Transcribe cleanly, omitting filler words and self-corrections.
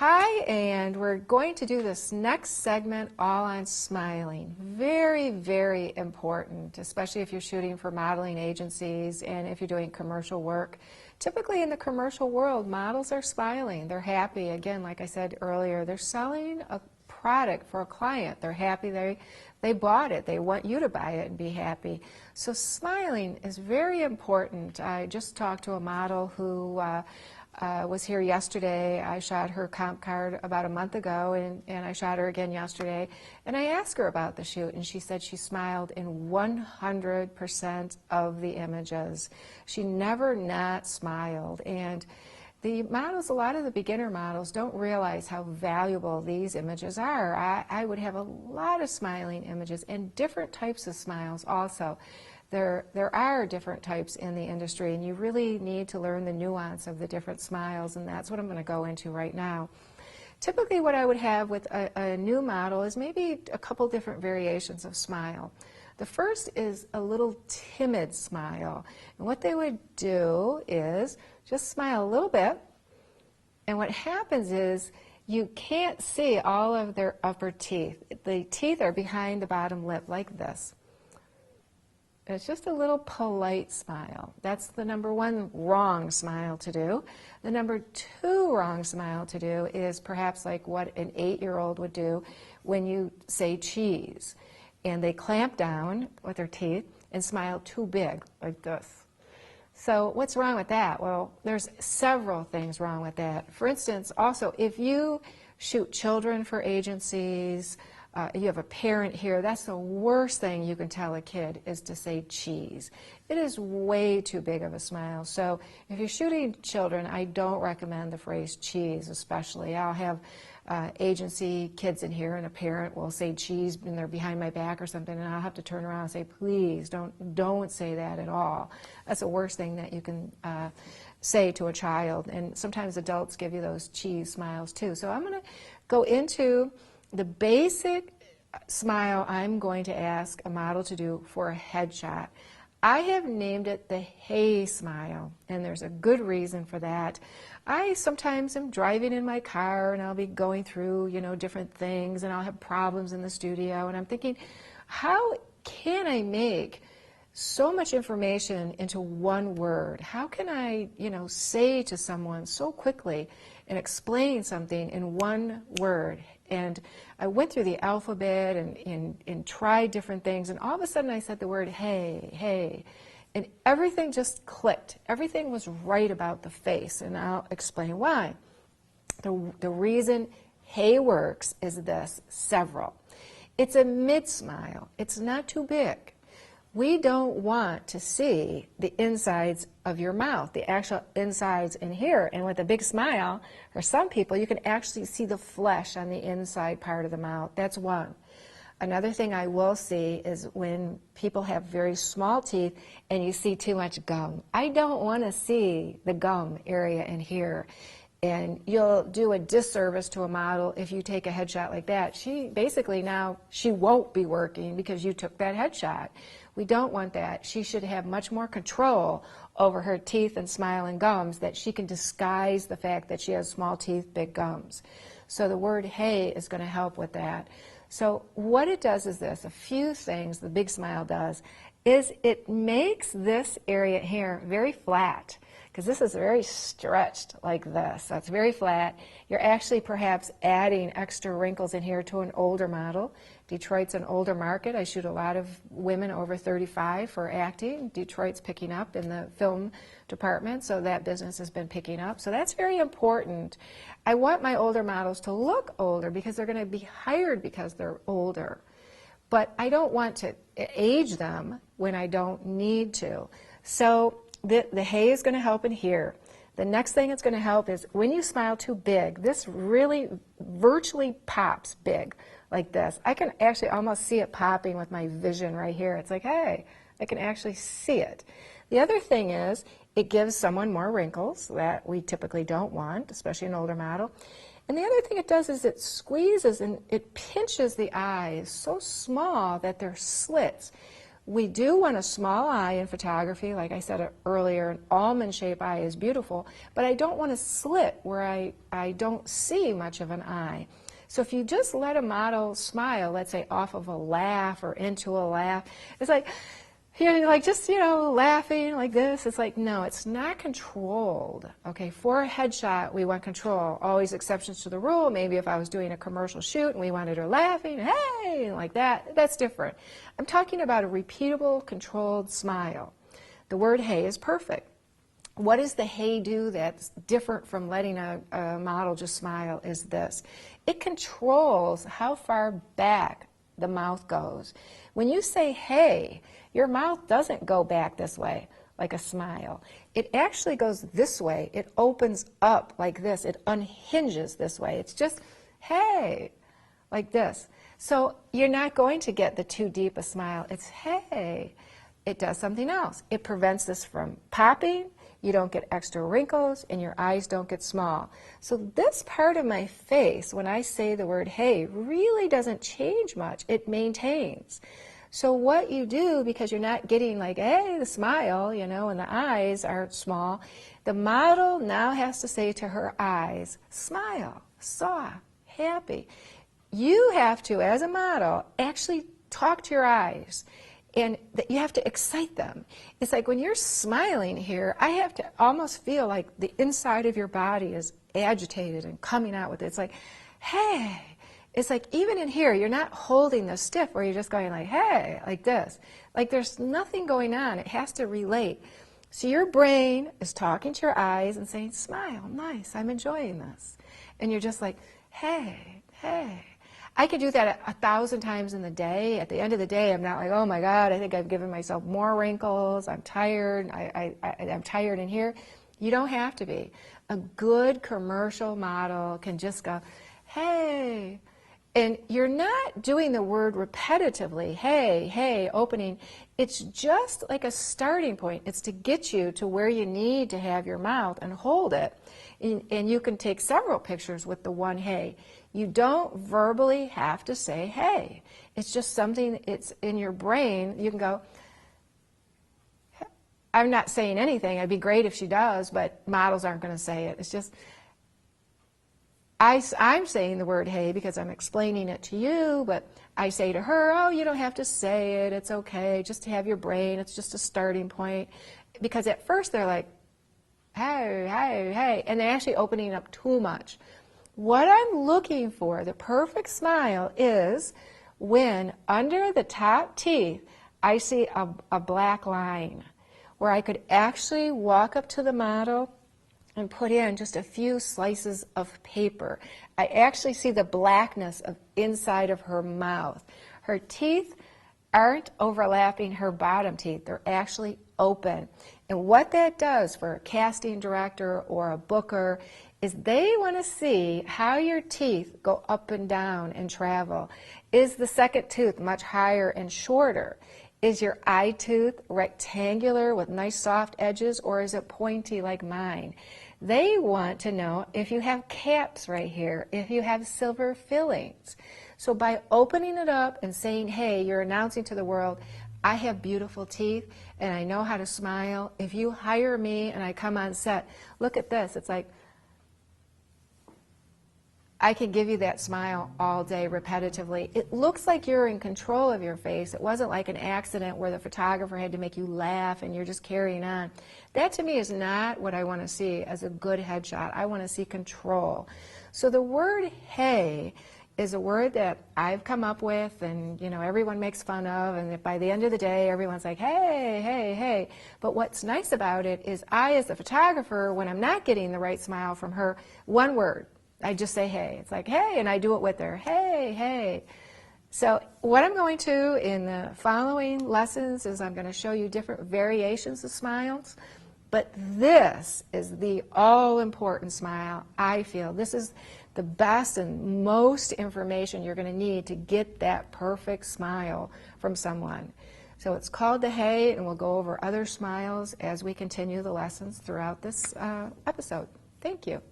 Hi, and we're going to do this next segment all on smiling. Very, very important, especially if you're shooting for modeling agencies and if you're doing commercial work. Typically in the commercial world, models are smiling. They're happy. Again, like I said earlier, they're selling a product for a client. They're happy they bought it. They want you to buy it and be happy. So smiling is very important. I just talked to a model who was here yesterday. I shot her comp card about a month ago, and I shot her again yesterday. And I asked her about the shoot, and she said she smiled in 100% of the images. She never not smiled. And the models, a lot of the beginner models, don't realize how valuable these images are. I would have a lot of smiling images and different types of smiles also. There are different types in the industry, and you really need to learn the nuance of the different smiles, and that's what I'm going to go into right now. Typically what I would have with a new model is maybe a couple different variations of smile. The first is a little timid smile, and what they would do is just smile a little bit, and what happens is you can't see all of their upper teeth. The teeth are behind the bottom lip like this. It's just a little polite smile. That's the number one wrong smile to do. The number two wrong smile to do is perhaps like what an 8-year-old would do when you say cheese. And they clamp down with their teeth and smile too big, like this. So what's wrong with that? Well, there's several things wrong with that. For instance, also, if you shoot children for agencies, you have a parent here, that's the worst thing you can tell a kid is to say cheese. It is way too big of a smile. So if you're shooting children, I don't recommend the phrase cheese especially. I'll have agency kids in here and a parent will say cheese and they're behind my back or something, and I'll have to turn around and say, please don't say that at all. That's the worst thing that you can say to a child, and sometimes adults give you those cheese smiles too. So I'm going to go into the basic smile I'm going to ask a model to do for a headshot. I have named it the Hey smile, and there's a good reason for that. I sometimes am driving in my car and I'll be going through, different things, and I'll have problems in the studio, and I'm thinking, how can I make so much information into one word? How can I, say to someone so quickly and explain something in one word? And I went through the alphabet and tried different things, and all of a sudden I said the word hey, hey, and everything just clicked. Everything was right about the face, and I'll explain why. The reason hey works is this, several. It's a mid-smile. It's not too big. We don't want to see the insides of your mouth, the actual insides in here. And with a big smile, for some people, you can actually see the flesh on the inside part of the mouth. That's one. Another thing I will see is when people have very small teeth and you see too much gum. I don't want to see the gum area in here. And you'll do a disservice to a model if you take a headshot like that. She won't be working because you took that headshot. We don't want that. She should have much more control over her teeth and smile and gums, that she can disguise the fact that she has small teeth, big gums. So the word hey is going to help with that. So what it does is this, a few things the big smile does, is it makes this area here very flat, because this is very stretched like this. So it's very flat. You're actually perhaps adding extra wrinkles in here to an older model. Detroit's an older market. I shoot a lot of women over 35 for acting. Detroit's picking up in the film department, so that business has been picking up. So that's very important. I want my older models to look older because they're going to be hired because they're older. But I don't want to age them when I don't need to. So the hey is going to help in here. The next thing it's going to help is when you smile too big, this really virtually pops big like this. I can actually almost see it popping with my vision right here. It's like, hey, I can actually see it. The other thing is it gives someone more wrinkles that we typically don't want, especially an older model. And the other thing it does is it squeezes and it pinches the eyes so small that they're slits. We do want a small eye in photography. Like I said earlier, an almond-shaped eye is beautiful, but I don't want a slit where I don't see much of an eye. So if you just let a model smile, let's say off of a laugh or into a laugh, it's like, you're like just, laughing like this. It's like, no, it's not controlled. Okay, for a headshot, we want control. Always exceptions to the rule. Maybe if I was doing a commercial shoot and we wanted her laughing, hey, like that, that's different. I'm talking about a repeatable, controlled smile. The word hey is perfect. What does the hey do that's different from letting a model just smile is this. It controls how far back the mouth goes. When you say hey, your mouth doesn't go back this way like a smile. It actually goes this way. It opens up like this. It unhinges this way. It's just hey, like this. So you're not going to get the too deep a smile. It's hey. It does something else. It prevents this from popping. You don't get extra wrinkles, and your eyes don't get small. So this part of my face, when I say the word hey, really doesn't change much. It maintains. So what you do, because you're not getting like, hey, the smile, and the eyes are small, the model now has to say to her eyes, smile, soft, happy. You have to, as a model, actually talk to your eyes. And that you have to excite them. It's like when you're smiling here, I have to almost feel like the inside of your body is agitated and coming out with it. It's like, hey. It's like even in here, you're not holding the stiff where you're just going like, hey, like this. Like there's nothing going on. It has to relate. So your brain is talking to your eyes and saying, smile, nice, I'm enjoying this. And you're just like, hey, hey. I could do that 1,000 times in the day. At the end of the day, I'm not like, oh my God, I think I've given myself more wrinkles. I'm tired. I'm tired in here. You don't have to be. A good commercial model can just go, hey. And you're not doing the word repetitively, hey, hey, opening. It's just like a starting point. It's to get you to where you need to have your mouth and hold it. And you can take several pictures with the one hey. You don't verbally have to say hey. It's just something, it's in your brain. You can go, I'm not saying anything. It'd be great if she does, but models aren't going to say it. It's just, I'm saying the word hey because I'm explaining it to you, but I say to her, oh, you don't have to say it. It's okay. Just have your brain. It's just a starting point. Because at first they're like, hey, hey, hey, and they're actually opening up too much. What I'm looking for, the perfect smile, is when under the top teeth I see a black line where I could actually walk up to the model and put in just a few slices of paper. I actually see the blackness of inside of her mouth. Her teeth aren't overlapping her bottom teeth. They're actually open. And what that does for a casting director or a booker is they want to see how your teeth go up and down and travel. Is the second tooth much higher and shorter? Is your eye tooth rectangular with nice soft edges, or is it pointy like mine? They want to know if you have caps right here, if you have silver fillings. So by opening it up and saying, hey, you're announcing to the world, I have beautiful teeth and I know how to smile. If you hire me and I come on set, look at this. It's like, I can give you that smile all day repetitively. It looks like you're in control of your face. It wasn't like an accident where the photographer had to make you laugh and you're just carrying on. That to me is not what I want to see as a good headshot. I want to see control. So the word hey is a word that I've come up with and everyone makes fun of, and by the end of the day everyone's like, hey, hey, hey. But what's nice about it is I, as the photographer, when I'm not getting the right smile from her, one word, I just say hey. It's like hey, and I do it with her. Hey, hey. So what I'm going to in the following lessons is I'm going to show you different variations of smiles. But this is the all-important smile, I feel. This is the best and most information you're going to need to get that perfect smile from someone. So it's called the hey, and we'll go over other smiles as we continue the lessons throughout this episode. Thank you.